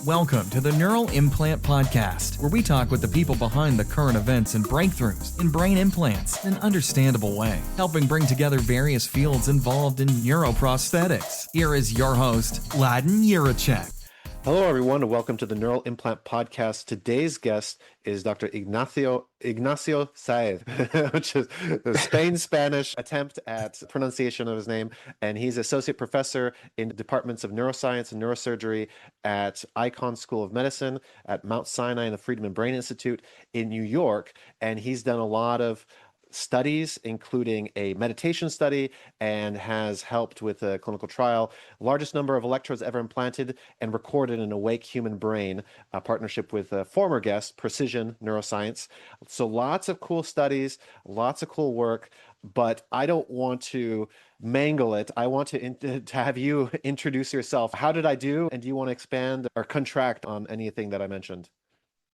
Welcome to the Neural Implant Podcast, where we talk with the people behind the current events and breakthroughs in brain implants in an understandable way, helping bring together various fields involved in neuroprosthetics. Here is your host, Ladan Jiracek. Hello, everyone, and welcome to the Neural Implant Podcast. Today's guest is Dr. Ignacio Sáez, which is the Spanish attempt at pronunciation of his name. And he's associate professor in departments of neuroscience and neurosurgery at Icahn School of Medicine, at Mount Sinai and the Friedman Brain Institute in New York. And he's done a lot of studies, including a meditation study, and has helped with a clinical trial, largest number of electrodes ever implanted and recorded in an awake human brain, a partnership with a former guest, Precision Neuroscience. So lots of cool studies, lots of cool work, but I don't want to mangle it. I want to have you introduce yourself. How did I do? And do you want to expand or contract on anything that I mentioned?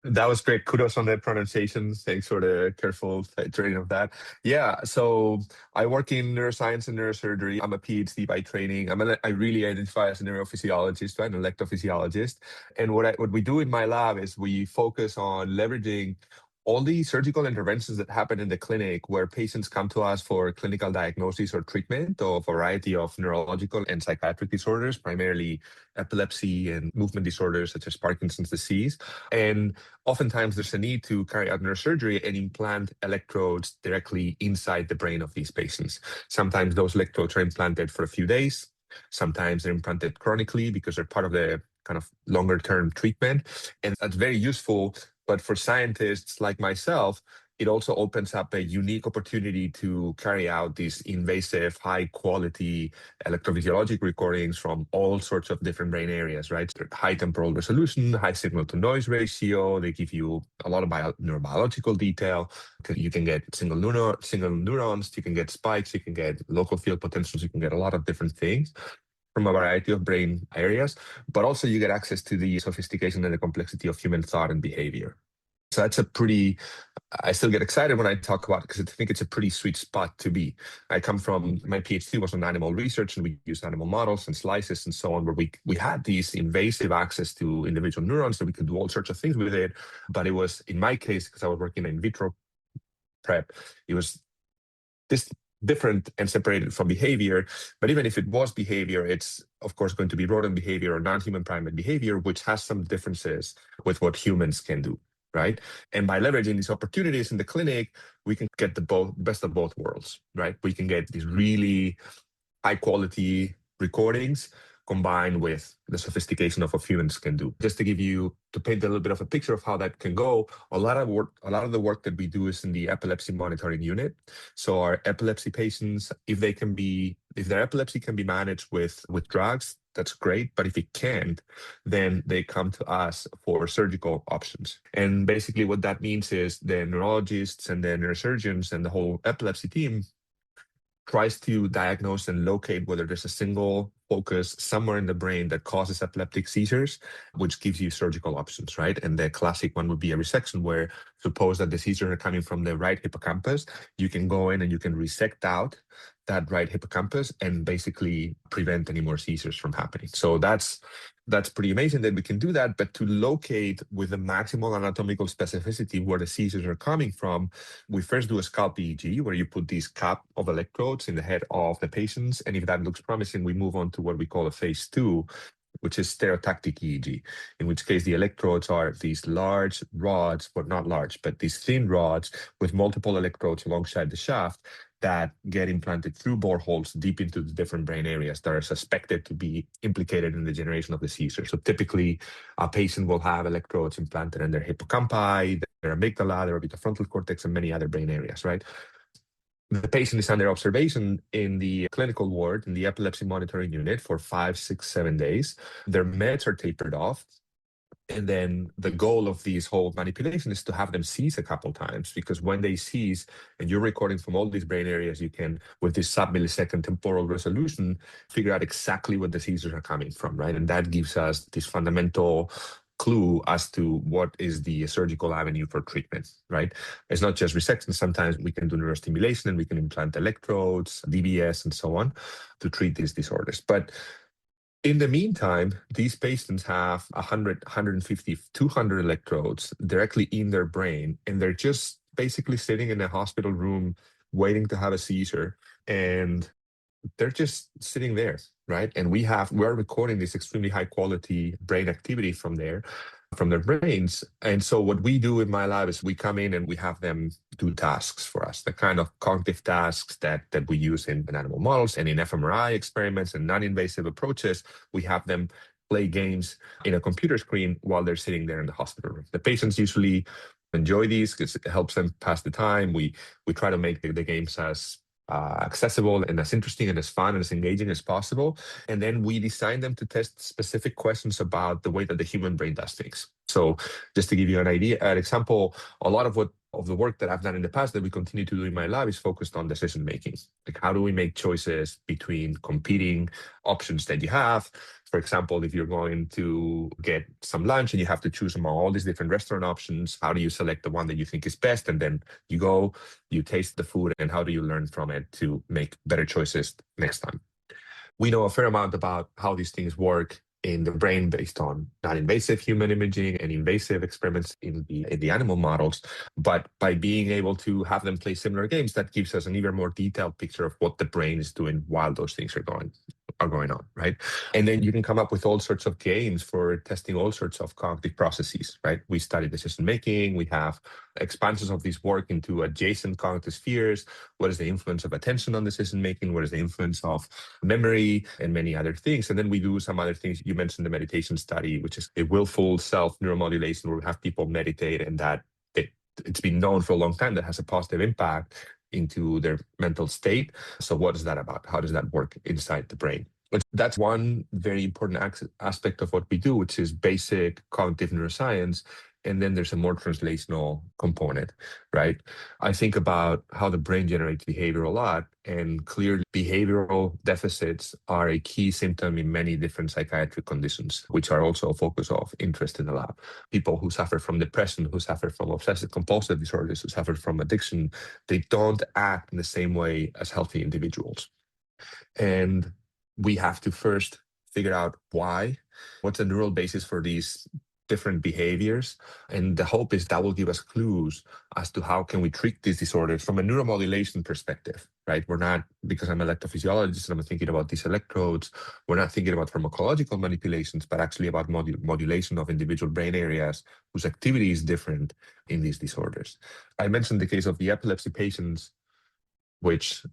That was great. Kudos on the pronunciations. Thanks for the careful training of that. Yeah, so I work in neuroscience and neurosurgery. I'm a PhD by training. I really identify as a neurophysiologist, right? An electrophysiologist. And what we do in my lab is we focus on leveraging all the surgical interventions that happen in the clinic where patients come to us for clinical diagnosis or treatment of a variety of neurological and psychiatric disorders, primarily epilepsy and movement disorders such as Parkinson's disease. And oftentimes there's a need to carry out neurosurgery and implant electrodes directly inside the brain of these patients. Sometimes those electrodes are implanted for a few days. Sometimes they're implanted chronically because they're part of the kind of longer term treatment. And that's very useful. But for scientists like myself, it also opens up a unique opportunity to carry out these invasive, high-quality electrophysiologic recordings from all sorts of different brain areas, right? High temporal resolution, high signal-to-noise ratio. They give you a lot of neurobiological detail. You can get single neurons, you can get spikes, you can get local field potentials, you can get a lot of different things from a variety of brain areas, but also you get access to the sophistication and the complexity of human thought and behavior. So that's I still get excited when I talk about it because I think it's a pretty sweet spot to be. My PhD was on animal research, and we used animal models and slices and so on, where we had these invasive access to individual neurons, so we could do all sorts of things with it. But it was, in my case, because I was working in vitro prep, it was this different and separated from behavior. But even if it was behavior, it's of course going to be rodent behavior or non-human primate behavior, which has some differences with what humans can do, right? And by leveraging these opportunities in the clinic, we can get the best of both worlds, right? We can get these really high quality recordings combined with the sophistication of what humans can do. Just to paint a little bit of a picture of how that can go, a lot of the work that we do is in the epilepsy monitoring unit. So our epilepsy patients, if their epilepsy can be managed with drugs, that's great. But if it can't, then they come to us for surgical options. And basically what that means is the neurologists and the neurosurgeons and the whole epilepsy team tries to diagnose and locate whether there's a single focus somewhere in the brain that causes epileptic seizures, which gives you surgical options, right? And the classic one would be a resection, where suppose that the seizures are coming from the right hippocampus, you can go in and you can resect out that right hippocampus and basically prevent any more seizures from happening. So that's pretty amazing that we can do that. But to locate with the maximal anatomical specificity where the seizures are coming from, we first do a scalp EEG, where you put these cap of electrodes in the head of the patients. And if that looks promising, we move on to what we call a phase 2, which is stereotactic EEG, in which case the electrodes are these large rods, but not large, but these thin rods with multiple electrodes alongside the shaft that get implanted through boreholes deep into the different brain areas that are suspected to be implicated in the generation of the seizure. So typically, a patient will have electrodes implanted in their hippocampi, their amygdala, their orbitofrontal cortex, and many other brain areas, right? The patient is under observation in the clinical ward in the epilepsy monitoring unit for 5, 6, 7 days. Their meds are tapered off. And then the goal of this whole manipulation is to have them seize a couple times, because when they seize and you're recording from all these brain areas, you can, with this sub-millisecond temporal resolution, figure out exactly what the seizures are coming from, right? And that gives us this fundamental clue as to what is the surgical avenue for treatment, right? It's not just resection. Sometimes we can do neurostimulation and we can implant electrodes, DBS, and so on to treat these disorders. But In the meantime, these patients have 100, 150, 200 electrodes directly in their brain, and they're just basically sitting in a hospital room waiting to have a seizure. And they're just sitting there, right? And we're recording this extremely high quality brain activity from their brains. And so what we do in my lab is we come in and we have them do tasks for us, the kind of cognitive tasks that we use in animal models and in fMRI experiments and non-invasive approaches. We have them play games in a computer screen while they're sitting there in the hospital room. The patients usually enjoy these because it helps them pass the time. We try to make the games as accessible and as interesting and as fun and as engaging as possible. And then we design them to test specific questions about the way that the human brain does things. So just to give you an example, a lot of the work that I've done in the past that we continue to do in my lab is focused on decision making. Like, how do we make choices between competing options that you have? For example, if you're going to get some lunch and you have to choose among all these different restaurant options, how do you select the one that you think is best? And then you taste the food, and how do you learn from it to make better choices next time? We know a fair amount about how these things work in the brain based on non-invasive human imaging and invasive experiments in the animal models. But by being able to have them play similar games, that gives us an even more detailed picture of what the brain is doing while those things are going on, right? And then you can come up with all sorts of games for testing all sorts of cognitive processes, right? We study decision making. We have expansions of this work into adjacent cognitive spheres. What is the influence of attention on decision making? What is the influence of memory and many other things? And then we do some other things. You mentioned the meditation study, which is a willful self neuromodulation, where we have people meditate, and that it's been known for a long time that has a positive impact into their mental state. So what is that about? How does that work inside the brain? That's one very important aspect of what we do, which is basic cognitive neuroscience. And then there's a more translational component, right? I think about how the brain generates behavior a lot, and clearly behavioral deficits are a key symptom in many different psychiatric conditions, which are also a focus of interest in the lab. People who suffer from depression, who suffer from obsessive compulsive disorders, who suffer from addiction, they don't act in the same way as healthy individuals. And we have to first figure out why, what's the neural basis for these different behaviors. And the hope is that will give us clues as to how can we treat these disorders from a neuromodulation perspective, right? We're not, because I'm an electrophysiologist and I'm thinking about these electrodes, we're not thinking about pharmacological manipulations, but actually about modulation of individual brain areas whose activity is different in these disorders. I mentioned the case of the epilepsy patients, which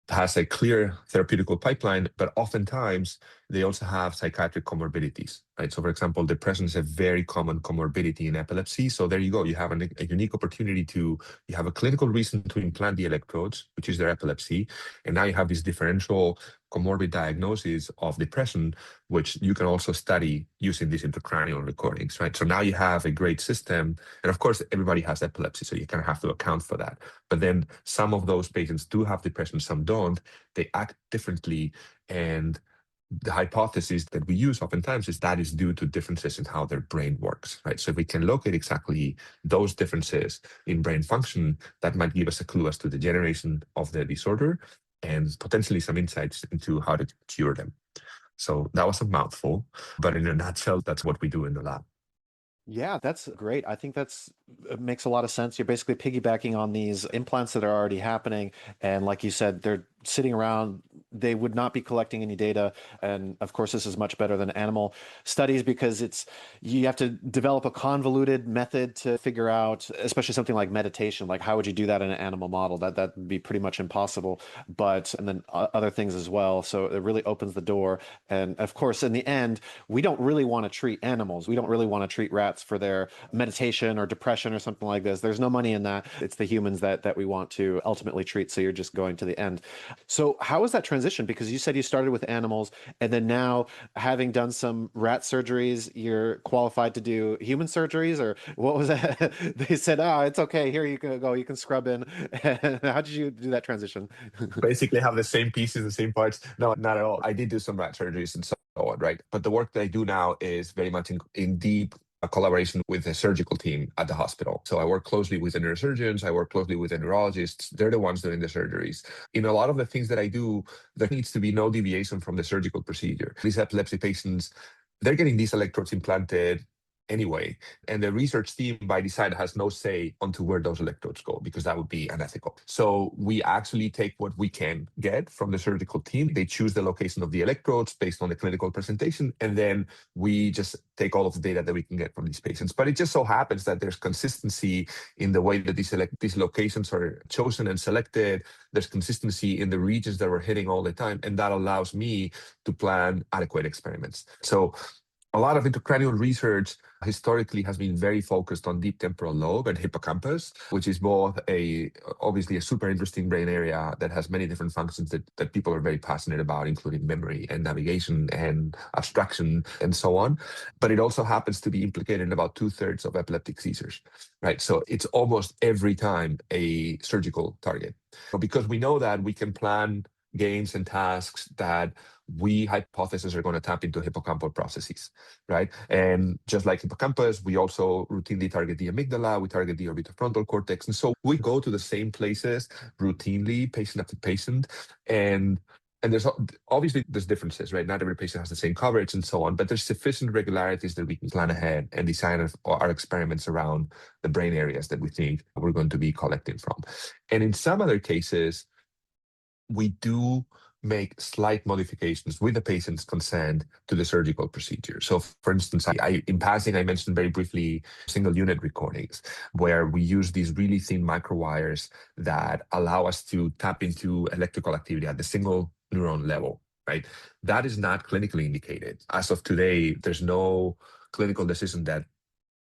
has a clear therapeutical pipeline, but oftentimes they also have psychiatric comorbidities, right? So for example, depression is a very common comorbidity in epilepsy. So there you go. You have a unique opportunity you have a clinical reason to implant the electrodes, which is their epilepsy. And now you have this differential comorbid diagnosis of depression, which you can also study using these intracranial recordings, right? So now you have a great system. And of course, everybody has epilepsy, so you kind of have to account for that. But then some of those patients do have depression, some don't. They act differently. And the hypothesis that we use oftentimes is that is due to differences in how their brain works, right? So if we can locate exactly those differences in brain function, that might give us a clue as to the generation of the disorder and potentially some insights into how to cure them. So that was a mouthful, but in a nutshell, that's what we do in the lab. Yeah, that's great. I think it makes a lot of sense. You're basically piggybacking on these implants that are already happening. And like you said, they're sitting around. They would not be collecting any data. And of course, this is much better than animal studies because you have to develop a convoluted method to figure out, especially something like meditation. Like, how would you do that in an animal model? That would be pretty much impossible. And then other things as well. So it really opens the door. And of course, in the end, we don't really want to treat animals. We don't really want to treat rats for their meditation or depression or something like this. There's no money in that. It's the humans that we want to ultimately treat. So you're just going to the end. So how was that transition? Because you said you started with animals, and then now, having done some rat surgeries, you're qualified to do human surgeries, or what was that? They said, "Oh, it's okay. Here you can go. You can scrub in." How did you do that transition? Basically have the same pieces, the same parts. No, not at all. I did do some rat surgeries and so on, right? But the work that I do now is very much in deep a collaboration with the surgical team at the hospital. So I work closely with the neurosurgeons, I work closely with the neurologists. They're the ones doing the surgeries. In a lot of the things that I do, there needs to be no deviation from the surgical procedure. These epilepsy patients, they're getting these electrodes implanted anyway. And the research team by design has no say onto where those electrodes go, because that would be unethical. So we actually take what we can get from the surgical team. They choose the location of the electrodes based on the clinical presentation. And then we just take all of the data that we can get from these patients. But it just so happens that there's consistency in the way that these locations are chosen and selected. There's consistency in the regions that we're hitting all the time. And that allows me to plan adequate experiments. So a lot of intracranial research historically has been very focused on deep temporal lobe and hippocampus, which is both obviously a super interesting brain area that has many different functions that people are very passionate about, including memory and navigation and abstraction and so on. But it also happens to be implicated in about 2/3 of epileptic seizures, right? So it's almost every time a surgical target. So because we know that, we can plan games and tasks that we hypothesize are going to tap into hippocampal processes, right? And just like hippocampus, we also routinely target the amygdala, we target the orbitofrontal cortex. And so we go to the same places routinely, patient after patient. And there's obviously differences, right? Not every patient has the same coverage and so on, but there's sufficient regularities that we can plan ahead and design our experiments around the brain areas that we think we're going to be collecting from. And in some other cases, we do make slight modifications with the patient's consent to the surgical procedure. So for instance, in passing, I mentioned very briefly single unit recordings, where we use these really thin microwires that allow us to tap into electrical activity at the single neuron level, right? That is not clinically indicated. As of today, there's no clinical decision that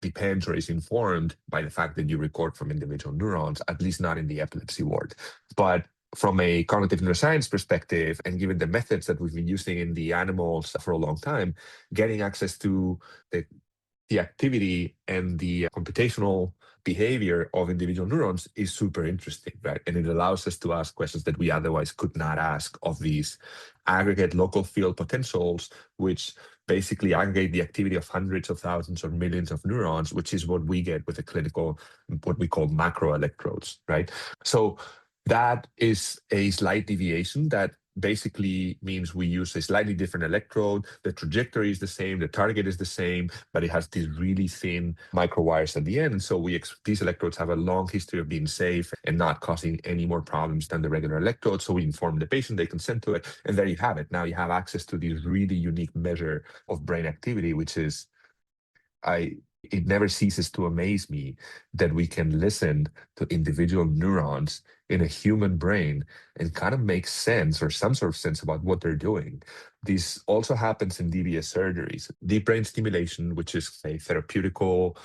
depends or is informed by the fact that you record from individual neurons, at least not in the epilepsy ward. But from a cognitive neuroscience perspective, and given the methods that we've been using in the animals for a long time, getting access to the activity and the computational behavior of individual neurons is super interesting, right? And it allows us to ask questions that we otherwise could not ask of these aggregate local field potentials, which basically aggregate the activity of hundreds of thousands or millions of neurons, which is what we get with the clinical, what we call macro-electrodes, right? So that is a slight deviation that basically means we use a slightly different electrode. The trajectory is the same, the target is the same, but it has these really thin microwires at the end. And so these electrodes have a long history of being safe and not causing any more problems than the regular electrodes. So we inform the patient, they consent to it, and there you have it. Now you have access to this really unique measure of brain activity, which is, it never ceases to amaze me that we can listen to individual neurons in a human brain and kind of make sense or some sort of sense about what they're doing. This also happens in DBS surgeries. Deep brain stimulation, which is a therapeutical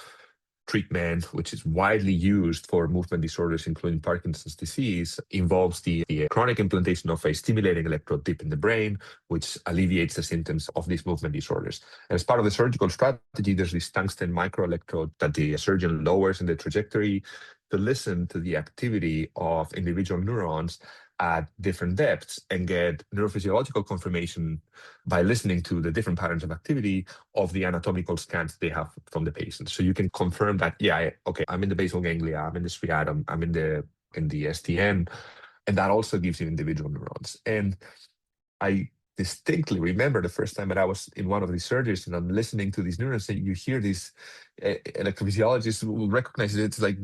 treatment, which is widely used for movement disorders, including Parkinson's disease, involves the chronic implantation of a stimulating electrode deep in the brain, which alleviates the symptoms of these movement disorders. And as part of the surgical strategy, there's this tungsten microelectrode that the surgeon lowers in the trajectory to listen to the activity of individual neurons at different depths and get neurophysiological confirmation by listening to the different patterns of activity of the anatomical scans they have from the patient. So you can confirm that, I'm in the basal ganglia, I'm in the striatum, I'm in the STN, and that also gives you individual neurons. And I distinctly remember the first time that I was in one of these surgeries and I'm listening to these neurons, and you hear these electrophysiologists will recognize it. It's like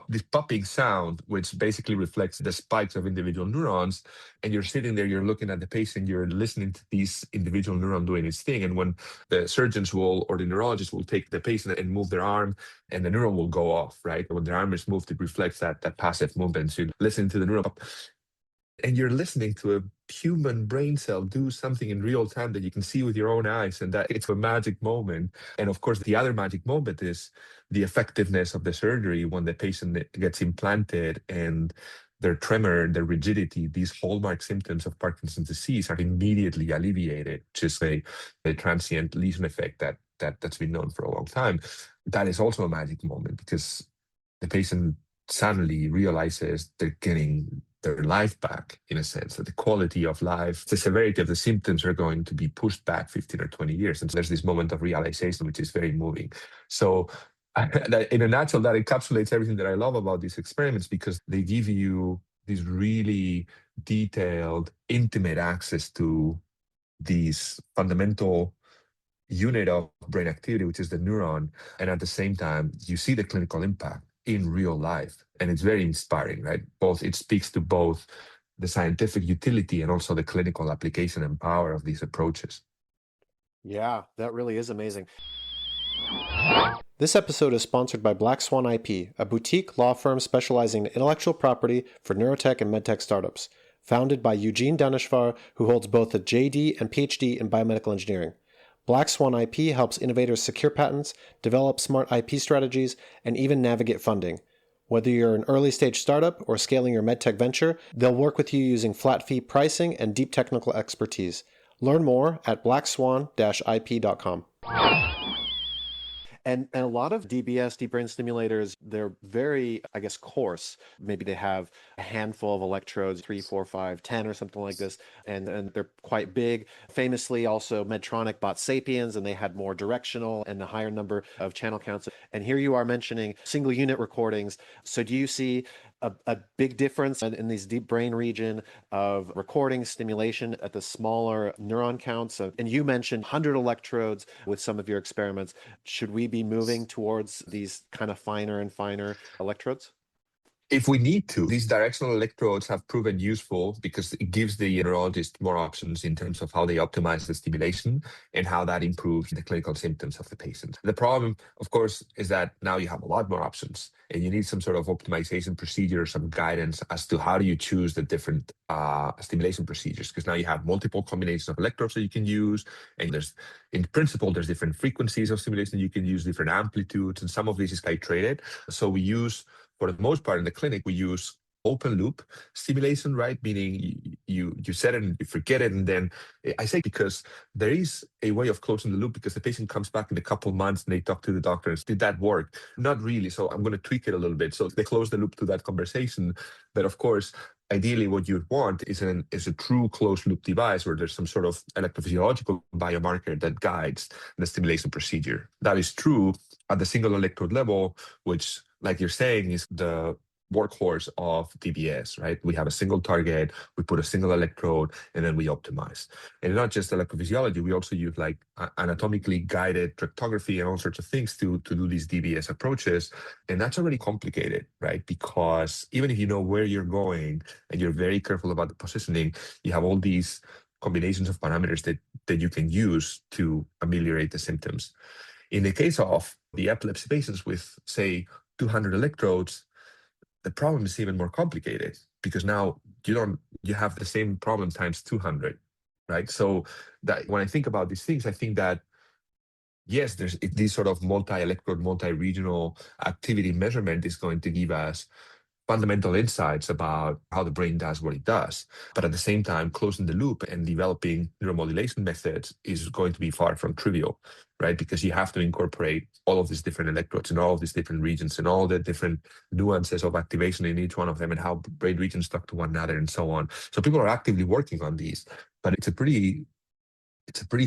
this popping sound, which basically reflects the spikes of individual neurons. And you're sitting there, you're looking at the patient, you're listening to these individual neuron doing its thing. And when the surgeons or the neurologist will take the patient and move their arm, and the neuron will go off, right? When their arm is moved, it reflects that passive movement. So you listen to the neuron, and you're listening to a human brain cell do something in real time that you can see with your own eyes, and that it's a magic moment. And of course, the other magic moment is the effectiveness of the surgery when the patient gets implanted and their tremor, their rigidity, these hallmark symptoms of Parkinson's disease are immediately alleviated, which is a transient lesion effect that's been known for a long time. That is also a magic moment because the patient suddenly realizes they're getting their life back, in a sense, that the quality of life, the severity of the symptoms are going to be pushed back 15 or 20 years. And so there's this moment of realization, which is very moving. So in a nutshell, that encapsulates everything that I love about these experiments, because they give you this really detailed, intimate access to these fundamental unit of brain activity, which is the neuron. And at the same time, you see the clinical impact in real life. And it's very inspiring, right? It speaks to both the scientific utility and also the clinical application and power of these approaches. Yeah, that really is amazing. This episode is sponsored by blackswan-ip, a boutique law firm specializing in intellectual property for neurotech and medtech startups, founded by Eugene Daneshvar, who holds both a JD and PhD in biomedical engineering. blackswan-ip helps innovators secure patents, develop smart IP strategies, and even navigate funding. Whether you're an early-stage startup or scaling your medtech venture, they'll work with you using flat-fee pricing and deep technical expertise. Learn more at blackswan-ip.com. And a lot of DBS, deep brain stimulators, they're very, I guess, coarse. Maybe they have a handful of electrodes, 3, 4, 5, 10 or something like this, and they're quite big. Famously, also, Medtronic bought Sapiens, and they had more directional and a higher number of channel counts. And here you are mentioning single unit recordings. So do you see a big difference in these deep brain region of recording stimulation at the smaller neuron counts? And you mentioned 100 electrodes with some of your experiments. Should we be moving towards these kind of finer and finer electrodes? If we need to, these directional electrodes have proven useful because it gives the neurologist more options in terms of how they optimize the stimulation and how that improves the clinical symptoms of the patient. The problem, of course, is that now you have a lot more options and you need some sort of optimization procedure, some guidance as to how do you choose the different stimulation procedures, because now you have multiple combinations of electrodes that you can use. And in principle, there's different frequencies of stimulation you can use, different amplitudes, and some of this is titrated. So for the most part in the clinic, we use open loop stimulation, right? Meaning you set it and you forget it. And then I say, because there is a way of closing the loop, because the patient comes back in a couple of months and they talk to the doctor and say, did that work? Not really. So I'm going to tweak it a little bit. So they close the loop to that conversation. But of course, ideally what you'd want is a true closed loop device where there's some sort of electrophysiological biomarker that guides the stimulation procedure. That is true at the single electrode level, which, like you're saying, is the workhorse of DBS, right? We have a single target, we put a single electrode, and then we optimize. And not just electrophysiology, we also use like anatomically guided tractography and all sorts of things to do these DBS approaches. And that's already complicated, right? Because even if you know where you're going and you're very careful about the positioning, you have all these combinations of parameters that you can use to ameliorate the symptoms. In the case of the epilepsy patients with, say, 200 electrodes, the problem is even more complicated, because now you have the same problem times 200, right? So that when I think about these things, I think that yes, there's this sort of multi-electrode, multi-regional activity measurement is going to give us fundamental insights about how the brain does what it does. But at the same time, closing the loop and developing neuromodulation methods is going to be far from trivial, right? Because you have to incorporate all of these different electrodes and all of these different regions and all the different nuances of activation in each one of them and how brain regions talk to one another and so on. So people are actively working on these, but it's a pretty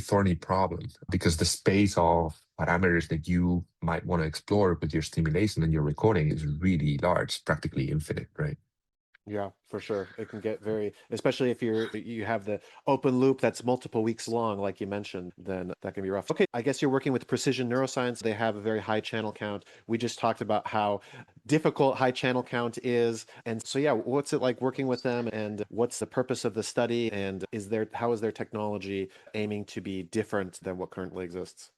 thorny problem, because the space of parameters that you might want to explore with your stimulation and your recording is really large, practically infinite, right? Yeah, for sure. It can get very, especially if you have the open loop that's multiple weeks long, like you mentioned, then that can be rough. Okay, I guess you're working with Precision Neuroscience. They have a very high channel count. We just talked about how difficult high channel count is. And so, yeah, what's it like working with them, and what's the purpose of the study, and how is their technology aiming to be different than what currently exists?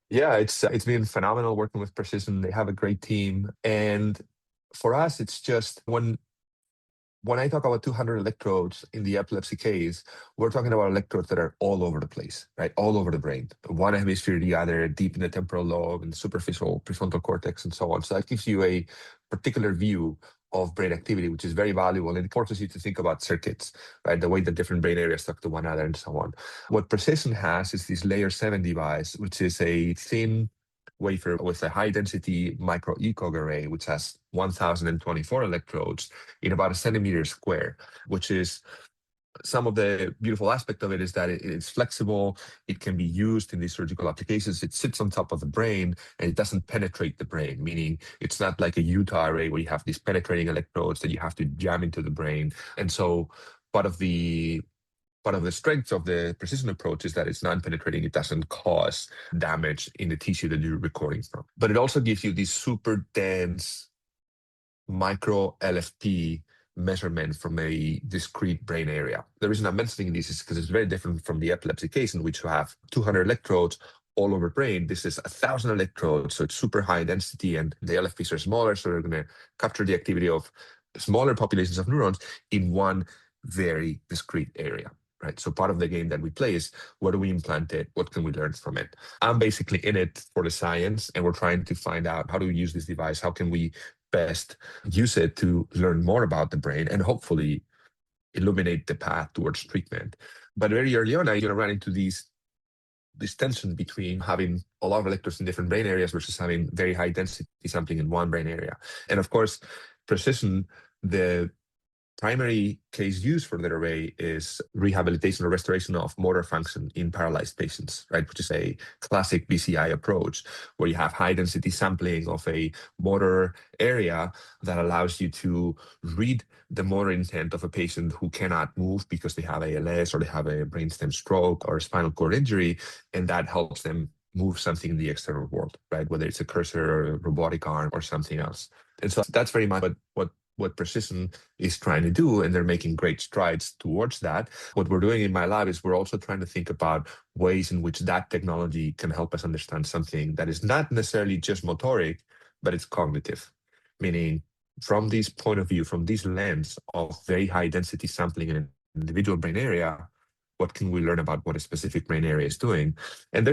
Yeah, it's been phenomenal working with Precision. They have a great team. And for us, it's just when I talk about 200 electrodes in the epilepsy case, we're talking about electrodes that are all over the place, right? All over the brain. One hemisphere to the other, deep in the temporal lobe and the superficial prefrontal cortex and so on. So that gives you a particular view of brain activity, which is very valuable, and it forces you to think about circuits, right? The way that different brain areas talk to one another and so on. What Precision has is this layer 7 device, which is a thin wafer with a high-density micro-ECoG array, which has 1,024 electrodes in about a centimeter square, which is some of the beautiful aspect of it is that it's flexible. It can be used in these surgical applications. It sits on top of the brain and it doesn't penetrate the brain, meaning it's not like a Utah array where you have these penetrating electrodes that you have to jam into the brain. And so part of the strength of the precision approach is that it's non-penetrating. It doesn't cause damage in the tissue that you're recording from. But it also gives you these super dense micro LFP measurement from a discrete brain area. The reason I'm mentioning this is because it's very different from the epilepsy case in which you have 200 electrodes all over brain. This is 1,000 electrodes, so it's super high density, and the LFPs are smaller, so they're going to capture the activity of smaller populations of neurons in one very discrete area. Right. So part of the game that we play is, where do we implant it? What can we learn from it? I'm basically in it for the science, and we're trying to find out, how do we use this device? How can we best use it to learn more about the brain and hopefully illuminate the path towards treatment? But very early on, I ran into this tension between having a lot of electrodes in different brain areas versus having very high density sampling in one brain area. And of course, precision, the primary case used for that array is rehabilitation or restoration of motor function in paralyzed patients, right? Which is a classic BCI approach, where you have high density sampling of a motor area that allows you to read the motor intent of a patient who cannot move because they have ALS or they have a brainstem stroke or a spinal cord injury, and that helps them move something in the external world, right? Whether it's a cursor or a robotic arm or something else. And so that's very much what Precision is trying to do, and they're making great strides towards that. What we're doing in my lab is we're also trying to think about ways in which that technology can help us understand something that is not necessarily just motoric, but it's cognitive. Meaning, from this point of view, from this lens of very high density sampling in an individual brain area, what can we learn about what a specific brain area is doing? And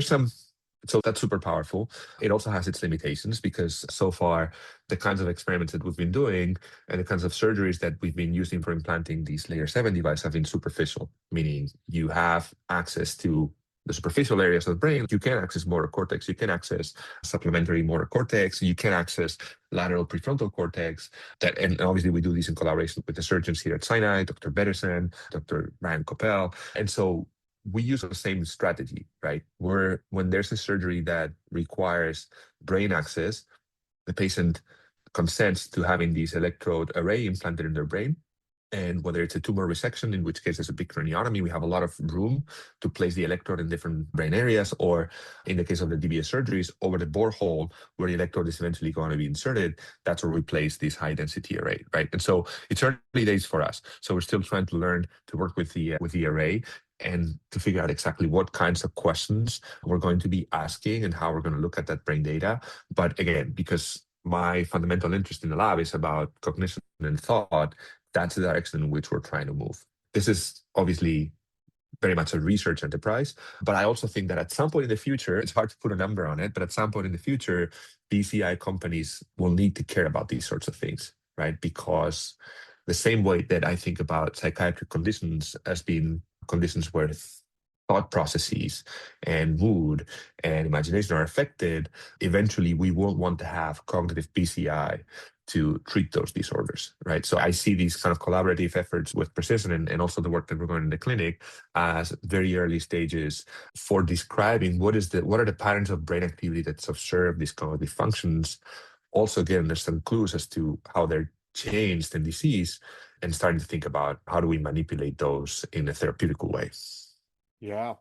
so that's super powerful. It also has its limitations, because so far, the kinds of experiments that we've been doing and the kinds of surgeries that we've been using for implanting these layer 7 devices have been superficial, meaning you have access to the superficial areas of the brain. You can access motor cortex, you can access supplementary motor cortex, you can access lateral prefrontal cortex. And obviously we do these in collaboration with the surgeons here at Sinai, Dr. Betterson, Dr. Ryan Coppell. And so we use the same strategy, right? Where when there's a surgery that requires brain access, the patient consents to having these electrode array implanted in their brain. And whether it's a tumor resection, in which case there's a big craniotomy, we have a lot of room to place the electrode in different brain areas, or in the case of the DBS surgeries, over the borehole where the electrode is eventually going to be inserted, that's where we place this high density array, right? And so it's early days for us. So we're still trying to learn to work with the array and to figure out exactly what kinds of questions we're going to be asking and how we're going to look at that brain data. But again, because my fundamental interest in the lab is about cognition and thought, that's the direction in which we're trying to move. This is obviously very much a research enterprise, but I also think that at some point in the future, it's hard to put a number on it, but at some point in the future, BCI companies will need to care about these sorts of things, right? Because the same way that I think about psychiatric conditions as being conditions where thought processes and mood and imagination are affected, eventually we won't want to have cognitive BCI to treat those disorders, right? So I see these kind of collaborative efforts with Precision and also the work that we're going in the clinic as very early stages for describing what are the patterns of brain activity that's observed these cognitive functions. Also, again, there's some clues as to how they're changed in disease, and starting to think about how do we manipulate those in a therapeutical way. Yeah,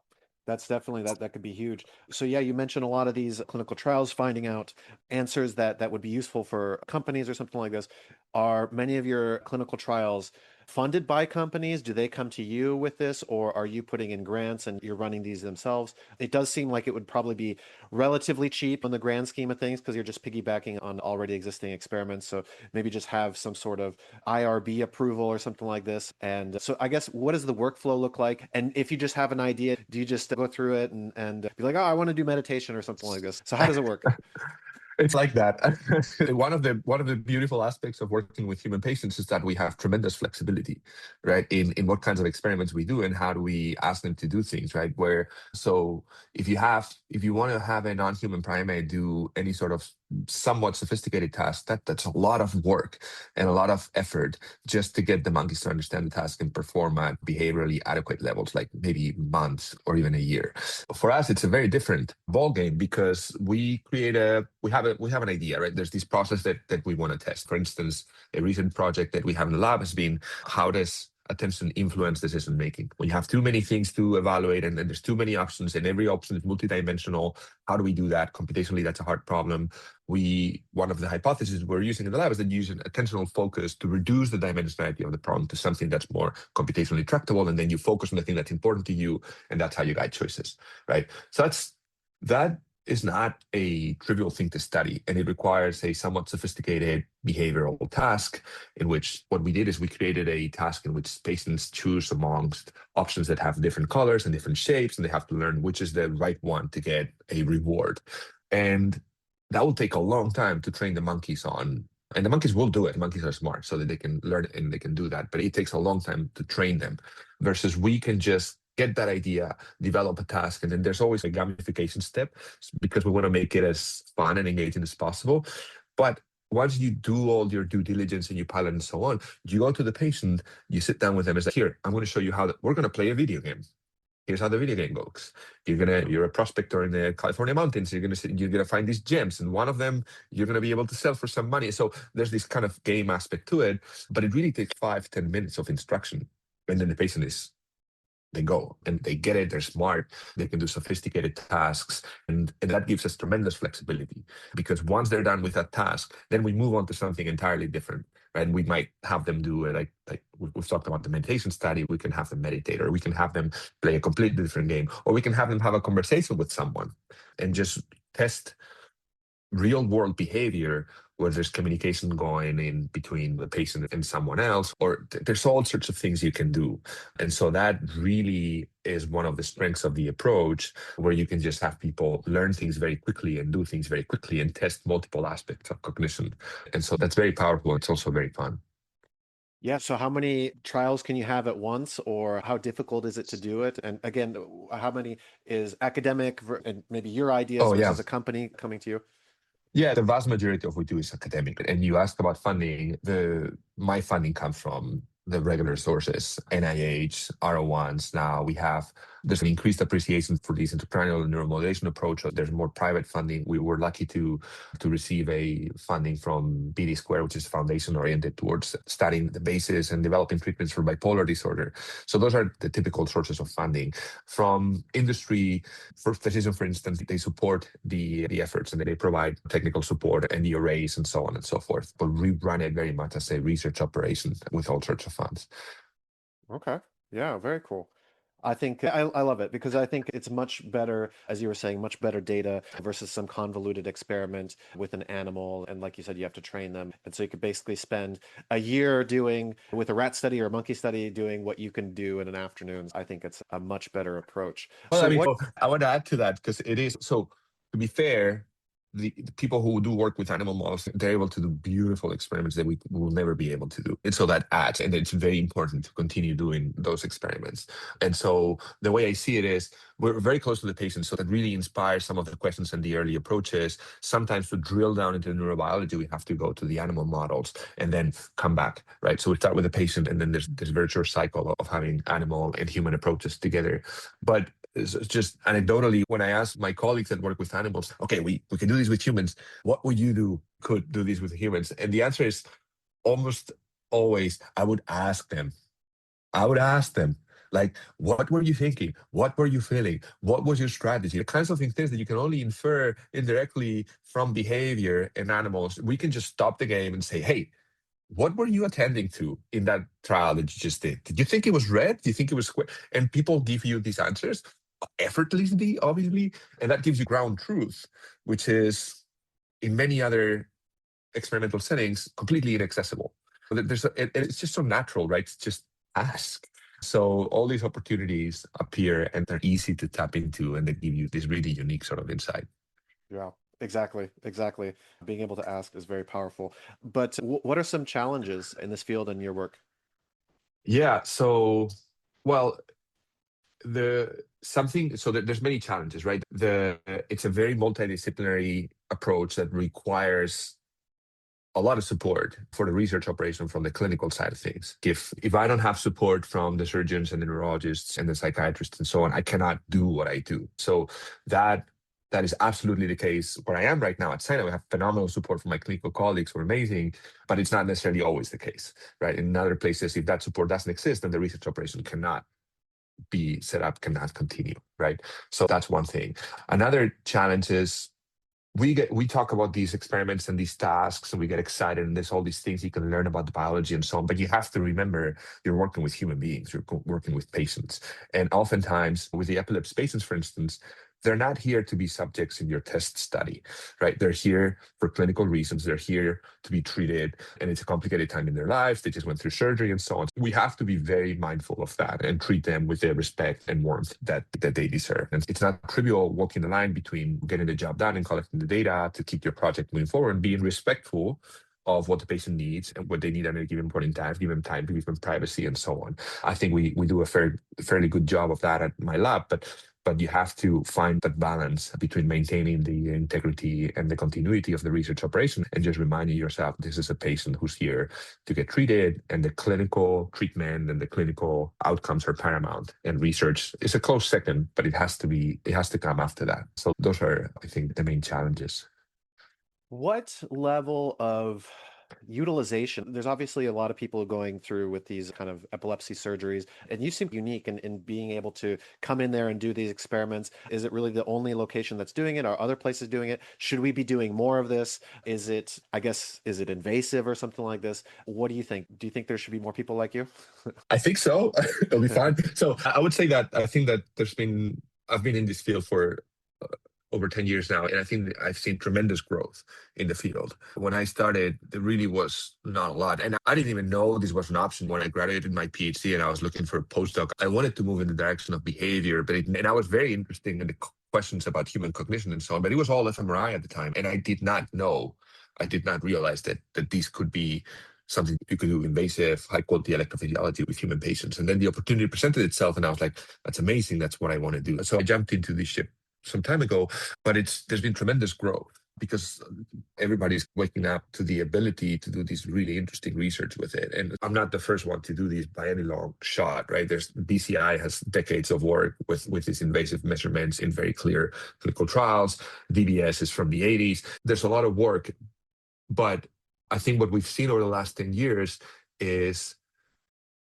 that's definitely that could be huge. So yeah, you mentioned a lot of these clinical trials, finding out answers that would be useful for companies or something like this. Are many of your clinical trials funded by companies? Do they come to you with this, or are you putting in grants and you're running these themselves? It does seem like it would probably be relatively cheap on the grand scheme of things, because you're just piggybacking on already existing experiments. So maybe just have some sort of IRB approval or something like this. And so I guess, what does the workflow look like? And if you just have an idea, do you just go through it and be like, oh, I want to do meditation or something like this? So how does it work? It's like that. One of the beautiful aspects of working with human patients is that we have tremendous flexibility, right? In what kinds of experiments we do and how do we ask them to do things, right? So if you want to have a non-human primate do any sort of somewhat sophisticated task, that's a lot of work and a lot of effort just to get the monkeys to understand the task and perform at behaviorally adequate levels, like maybe months or even a year. For us, it's a very different ballgame because we have an idea, right? There's this process that we want to test. For instance, a recent project that we have in the lab has been, how does attention influence decision making? When you have too many things to evaluate and there's too many options and every option is multidimensional, how do we do that? Computationally, that's a hard problem. One of the hypotheses we're using in the lab is that using attentional focus to reduce the dimensionality of the problem to something that's more computationally tractable, and then you focus on the thing that's important to you, and that's how you guide choices, right? So that is not a trivial thing to study, and it requires a somewhat sophisticated behavioral task in which what we did is we created a task in which patients choose amongst options that have different colors and different shapes, and they have to learn which is the right one to get a reward. And that will take a long time to train the monkeys on. And the monkeys will do it. The monkeys are smart, so that they can learn it and they can do that. But it takes a long time to train them versus we can just get that idea, develop a task, and then there's always a gamification step because we want to make it as fun and engaging as possible. But once you do all your due diligence and you pilot and so on, you go to the patient, you sit down with them and say, here, I'm going to show you we're going to play a video game. Here's how the video game goes. You're a prospector in the California mountains. You're gonna find these gems, and one of them you're gonna be able to sell for some money. So there's this kind of game aspect to it, but it really takes 5-10 minutes of instruction, and then the patient they go and they get it. They're smart. They can do sophisticated tasks, and that gives us tremendous flexibility because once they're done with that task, then we move on to something entirely different. And we might have them do it like we've talked about the meditation study. We can have them meditate, or we can have them play a completely different game, or we can have them have a conversation with someone and just test real world behavior where there's communication going in between the patient and someone else, or there's all sorts of things you can do. And so that really is one of the strengths of the approach, where you can just have people learn things very quickly and do things very quickly and test multiple aspects of cognition. And so that's very powerful. It's also very fun. Yeah. So how many trials can you have at once, or how difficult is it to do it? And again, how many is academic and maybe your ideas Oh, yeah. versus a company coming to you? Yeah, the vast majority of what we do is academic. And you asked about funding. My funding comes from the regular sources, NIH, R01s. Now there's an increased appreciation for this intracranial and neuromodulation approach. There's more private funding. We were lucky to receive a funding from BD Square, which is a foundation oriented towards studying the basis and developing treatments for bipolar disorder. So those are the typical sources of funding. From industry, for Precision, for instance, they support the efforts and they provide technical support and the arrays and so on and so forth. But we run it very much as a research operation with all sorts of funds. Okay. Yeah, very cool. I think I love it because I think it's much better, as you were saying, much better data versus some convoluted experiment with an animal. And like you said, you have to train them. And so you could basically spend a year doing, with a rat study or a monkey study, doing what you can do in an afternoon. I think it's a much better approach. Well, So I mean, what? I want to add to that because it is so. To be fair, the people who do work with animal models, they're able to do beautiful experiments that we will never be able to do. And so that adds, and it's very important to continue doing those experiments. And so the way I see it is we're very close to the patient, so that really inspires some of the questions and the early approaches. Sometimes to drill down into neurobiology, we have to go to the animal models and then come back, right? So we start with the patient, and then there's this virtuous cycle of having animal and human approaches together. But it's just anecdotally, when I ask my colleagues that work with animals, okay, we can do this with humans. What would you could do this with humans? And the answer is almost always, I would ask them, like, what were you thinking? What were you feeling? What was your strategy? The kinds of things that you can only infer indirectly from behavior in animals. We can just stop the game and say, hey, what were you attending to in that trial that you just did? Did you think it was red? Do you think it was square? And people give you these answers effortlessly, obviously, and that gives you ground truth, which is in many other experimental settings completely inaccessible. It's just so natural, right? It's just ask. So all these opportunities appear and they're easy to tap into, and they give you this really unique sort of insight. Yeah. Exactly, exactly. Being able to ask is very powerful. But what are some challenges in this field and your work? Yeah. So, well, there's many challenges, right? It's a very multidisciplinary approach that requires a lot of support for the research operation from the clinical side of things. If I don't have support from the surgeons and the neurologists and the psychiatrists and so on, I cannot do what I do. So that that is absolutely the case where I am right now at Sinai. We have phenomenal support from my clinical colleagues who are amazing, but it's not necessarily always the case, right? In other places, if that support doesn't exist, then the research operation cannot be set up, cannot continue, right? So that's one thing. Another challenge is we talk about these experiments and these tasks, and we get excited, and there's all these things you can learn about the biology and so on. But you have to remember you're working with human beings, you're working with patients, and oftentimes with the epilepsy patients, for instance, they're not here to be subjects in your test study, right? They're here for clinical reasons. They're here to be treated, and it's a complicated time in their lives. They just went through surgery and so on. We have to be very mindful of that and treat them with the respect and warmth that they deserve. And it's not trivial walking the line between getting the job done and collecting the data to keep your project moving forward and being respectful of what the patient needs and what they need at a given point in time, give them time, give them privacy, and so on. I think we do a fairly good job of that at my lab, but you have to find that balance between maintaining the integrity and the continuity of the research operation and just reminding yourself this is a patient who's here to get treated, and the clinical treatment and the clinical outcomes are paramount, and research is a close second, but it has to come after that. So those are, I think, the main challenges. What level of utilization? There's obviously a lot of people going through with these kind of epilepsy surgeries, and you seem unique in being able to come in there and do these experiments. Is it really the only location that's doing it? Are other places doing it? Should we be doing more of this? Is it invasive or something like this? What do you think? Do you think there should be more people like you? I think so. It'll be fine. So I would say that I think that I've been in this field for over 10 years now, and I think I've seen tremendous growth in the field. When I started, there really was not a lot. And I didn't even know this was an option when I graduated my PhD and I was looking for a postdoc. I wanted to move in the direction of behavior, and I was very interested in the questions about human cognition and so on, but it was all fMRI at the time. And I did not realize that these could be something you could do invasive, high quality electrophysiology with human patients. And then the opportunity presented itself, and I was like, that's amazing. That's what I want to do. So I jumped into this ship some time ago, but there's been tremendous growth because everybody's waking up to the ability to do this really interesting research with it. And I'm not the first one to do this by any long shot, right? There's BCI has decades of work with these invasive measurements in very clear clinical trials. DBS is from the 80s. There's a lot of work, but I think what we've seen over the last 10 years is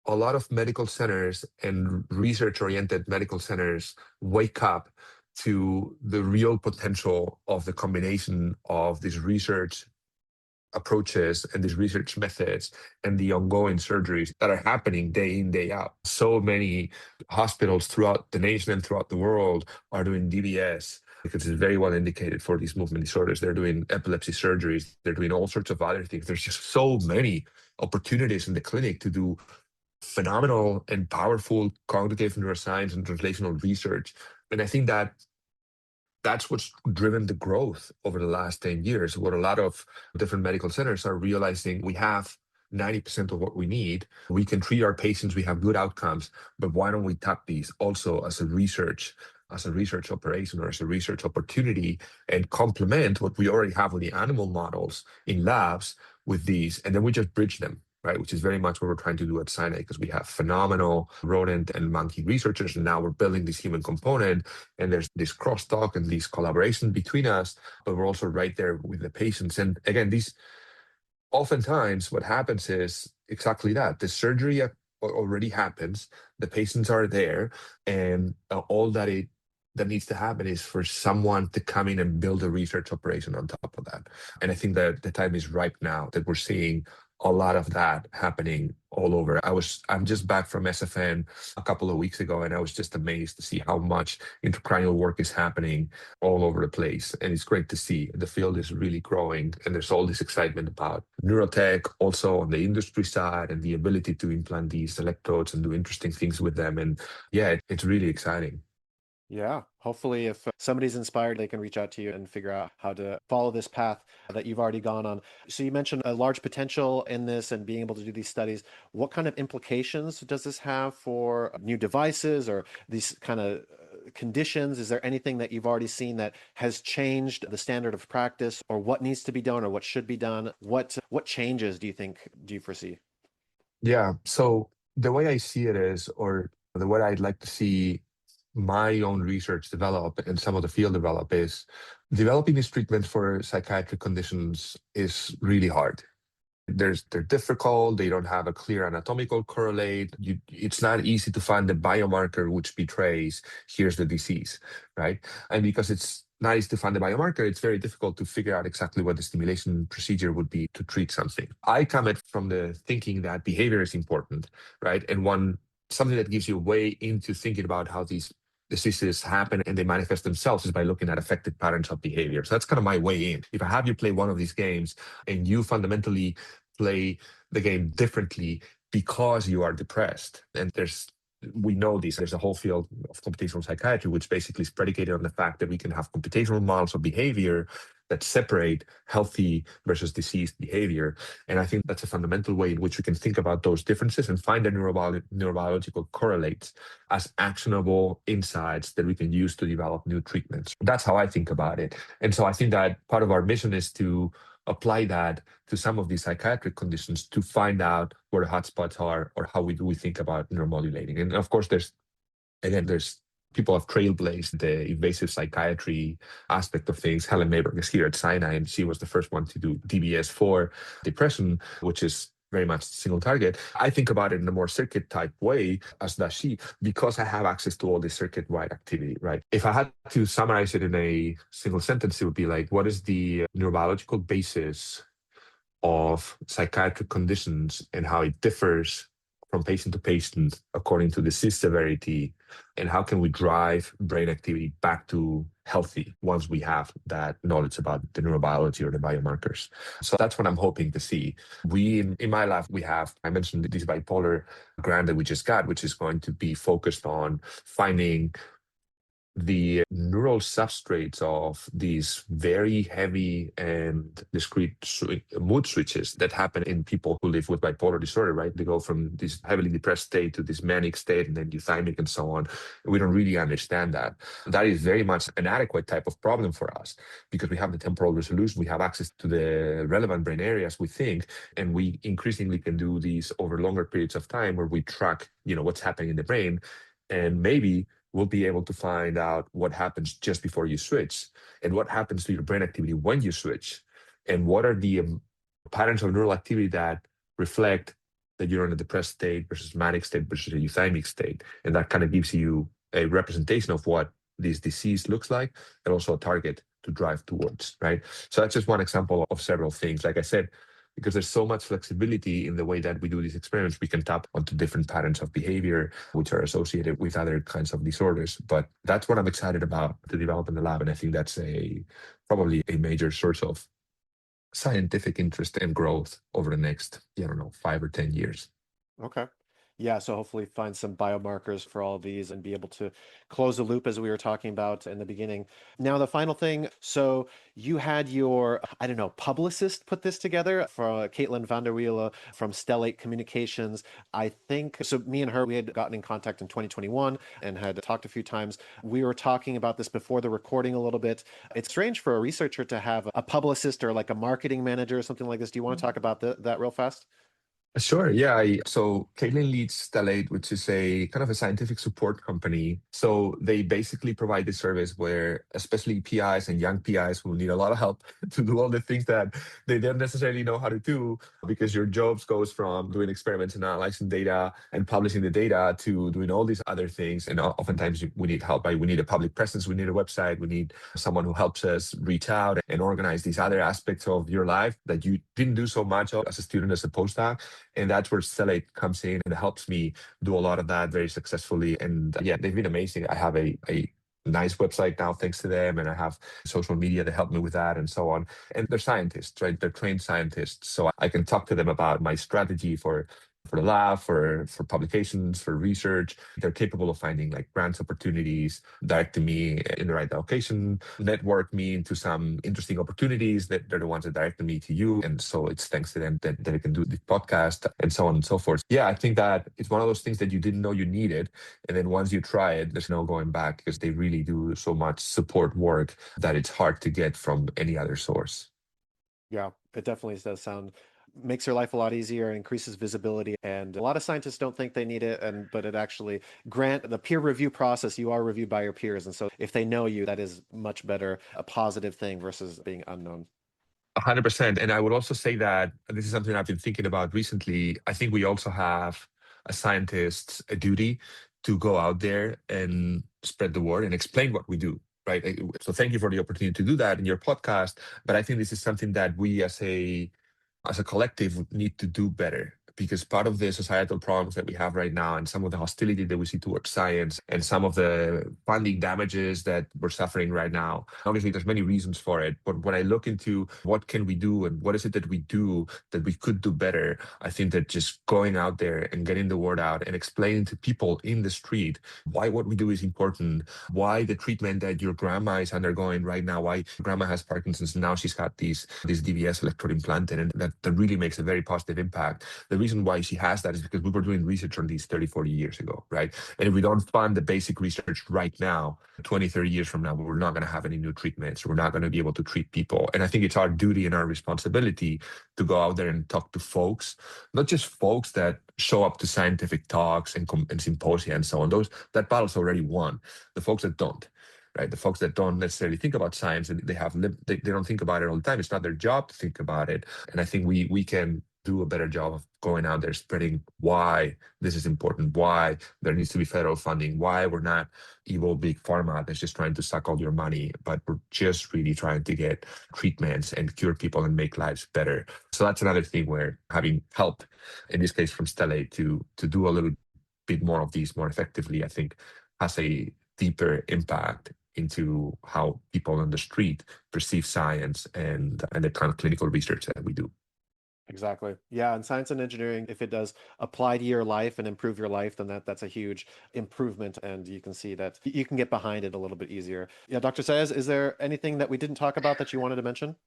a lot of medical centers and research-oriented medical centers wake up to the real potential of the combination of these research approaches and these research methods and the ongoing surgeries that are happening day in, day out. So many hospitals throughout the nation and throughout the world are doing DBS because it's very well indicated for these movement disorders. They're doing epilepsy surgeries. They're doing all sorts of other things. There's just so many opportunities in the clinic to do phenomenal and powerful cognitive neuroscience and translational research. And I think that's what's driven the growth over the last 10 years. What a lot of different medical centers are realizing, we have 90% of what we need. We can treat our patients, we have good outcomes, but why don't we tap these also as a research operation or as a research opportunity and complement what we already have with the animal models in labs with these, and then we just bridge them, right? Which is very much what we're trying to do at Sinai, because we have phenomenal rodent and monkey researchers, and now we're building this human component, and there's this crosstalk and this collaboration between us, but we're also right there with the patients. And again, these oftentimes what happens is exactly that. The surgery already happens, the patients are there, and all that needs to happen is for someone to come in and build a research operation on top of that. And I think that the time is ripe now that we're seeing a lot of that happening all over. I'm just back from SFN a couple of weeks ago, and I was just amazed to see how much intracranial work is happening all over the place. And it's great to see. The field is really growing, and there's all this excitement about neurotech also on the industry side and the ability to implant these electrodes and do interesting things with them. And yeah, it's really exciting. Yeah, hopefully, if somebody's inspired, they can reach out to you and figure out how to follow this path that you've already gone on. So, you mentioned a large potential in this and being able to do these studies. What kind of implications does this have for new devices or these kind of conditions? Is there anything that you've already seen that has changed the standard of practice, or what needs to be done, or what should be done? What changes do you foresee? Yeah. So the way I see it is, or the way I'd like to see my own research develop and some of the field develop is developing these treatments for psychiatric conditions is really hard. They're difficult. They don't have a clear anatomical correlate. It's not easy to find the biomarker which betrays here's the disease, right? And because it's not easy to find the biomarker, it's very difficult to figure out exactly what the stimulation procedure would be to treat something. I come at from the thinking that behavior is important, right? And something that gives you a way into thinking about how these diseases happen and they manifest themselves is by looking at affected patterns of behavior. So that's kind of my way in. If I have you play one of these games and you fundamentally play the game differently because you are depressed, and we know this, there's a whole field of computational psychiatry which basically is predicated on the fact that we can have computational models of behavior that separate healthy versus diseased behavior. And I think that's a fundamental way in which we can think about those differences and find the neurobiological correlates as actionable insights that we can use to develop new treatments. That's how I think about it. And so I think that part of our mission is to apply that to some of these psychiatric conditions to find out where the hotspots are or how we think about neuromodulating. And of course, there's people have trailblazed the invasive psychiatry aspect of things. Helen Mayberg is here at Sinai, and she was the first one to do DBS for depression, which is very much single target. I think about it in a more circuit type way, as does she, because I have access to all this circuit wide activity, right? If I had to summarize it in a single sentence, it would be like, what is the neurobiological basis of psychiatric conditions and how it differs from patient to patient according to disease severity, and how can we drive brain activity back to healthy once we have that knowledge about the neurobiology or the biomarkers. So that's what I'm hoping to see. In my lab, I mentioned this bipolar grant that we just got, which is going to be focused on finding the neural substrates of these very heavy and discrete mood switches that happen in people who live with bipolar disorder, right? They go from this heavily depressed state to this manic state and then euthymic and so on. We don't really understand that. That is very much an adequate type of problem for us because we have the temporal resolution, we have access to the relevant brain areas, we think, and we increasingly can do these over longer periods of time where we track, what's happening in the brain, and maybe we'll be able to find out what happens just before you switch and what happens to your brain activity when you switch, and what are the patterns of neural activity that reflect that you're in a depressed state versus manic state versus a euthymic state. And that kind of gives you a representation of what this disease looks like and also a target to drive towards, right? So that's just one example of several things. Like I said, because there's so much flexibility in the way that we do these experiments, we can tap onto different patterns of behavior which are associated with other kinds of disorders. But that's what I'm excited about to develop in the lab. And I think that's probably a major source of scientific interest and growth over the next, 5 or 10 years. Okay. Yeah, so hopefully find some biomarkers for all of these and be able to close the loop as we were talking about in the beginning. Now, the final thing, so you had your, publicist put this together for Caitlin van der Wiele from Stellate Communications. I think, so me and her, we had gotten in contact in 2021 and had talked a few times. We were talking about this before the recording a little bit. It's strange for a researcher to have a publicist or like a marketing manager or something like this. Do you want to talk about that real fast? Sure. Yeah. So Caitlin leads Stellate, which is a kind of a scientific support company. So they basically provide this service where especially PIs and young PIs who need a lot of help to do all the things that they don't necessarily know how to do, because your jobs goes from doing experiments and analyzing data and publishing the data to doing all these other things. And oftentimes we need help, right? We need a public presence. We need a website. We need someone who helps us reach out and organize these other aspects of your life that you didn't do so much of as a student, as a postdoc. And that's where Stellate comes in and helps me do a lot of that very successfully. And yeah, they've been amazing. I have a nice website now, thanks to them. And I have social media that help me with that and so on. And they're scientists, right? They're trained scientists. So I can talk to them about my strategy for for the lab, for publications, for research. They're capable of finding like grants opportunities, directing me in the right location, network me into some interesting opportunities that they're the ones that directed me to you. And so it's thanks to them that I can do this podcast and so on and so forth. Yeah, I think that it's one of those things that you didn't know you needed. And then once you try it, there's no going back because they really do so much support work that it's hard to get from any other source. Yeah, it definitely does sound makes your life a lot easier, increases visibility, and a lot of scientists don't think they need it, but it actually grant the peer review process. You are reviewed by your peers, and so if they know you, that is much better, a positive thing versus being unknown. 100%. And I would also say that this is something I've been thinking about recently. I think we also have, as scientists, a duty to go out there and spread the word and explain what we do. Right. So thank you for the opportunity to do that in your podcast. But I think this is something that we as a collective need to do better, because part of the societal problems that we have right now and some of the hostility that we see towards science and some of the funding damages that we're suffering right now, obviously there's many reasons for it. But when I look into what can we do and what is it that we do that we could do better, I think that just going out there and getting the word out and explaining to people in the street why what we do is important, why the treatment that your grandma is undergoing right now, why grandma has Parkinson's and now she's got this DBS electrode implanted, and that really makes a very positive impact. The reason why she has that is because we were doing research on these 30, 40 years ago, right? And if we don't fund the basic research right now, 20, 30 years from now, we're not going to have any new treatments. We're not going to be able to treat people. And I think it's our duty and our responsibility to go out there and talk to folks, not just folks that show up to scientific talks and symposia and so on. That battle's already won. The folks that don't. Right, the folks that don't necessarily think about science and they don't think about it all the time. It's not their job to think about it. And I think we can do a better job of going out there spreading why this is important, why there needs to be federal funding, why we're not evil big pharma that's just trying to suck all your money, but we're just really trying to get treatments and cure people and make lives better. So that's another thing where having help, in this case from Stellate, to do a little bit more of these more effectively, I think has a deeper impact into how people on the street perceive science and the kind of clinical research that we do. Exactly. Yeah. And science and engineering, if it does apply to your life and improve your life, then that's a huge improvement. And you can see that you can get behind it a little bit easier. Yeah. Dr. Sáez, is there anything that we didn't talk about that you wanted to mention?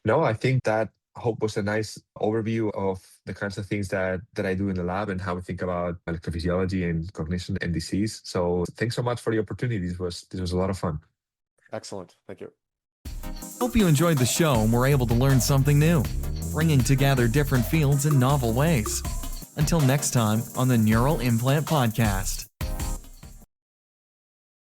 No, I think that hope was a nice overview of the kinds of things that I do in the lab and how we think about electrophysiology and cognition and disease. So thanks so much for the opportunity. This was a lot of fun. Excellent. Thank you. Hope you enjoyed the show and were able to learn something new, bringing together different fields in novel ways. Until next time on the Neural Implant Podcast.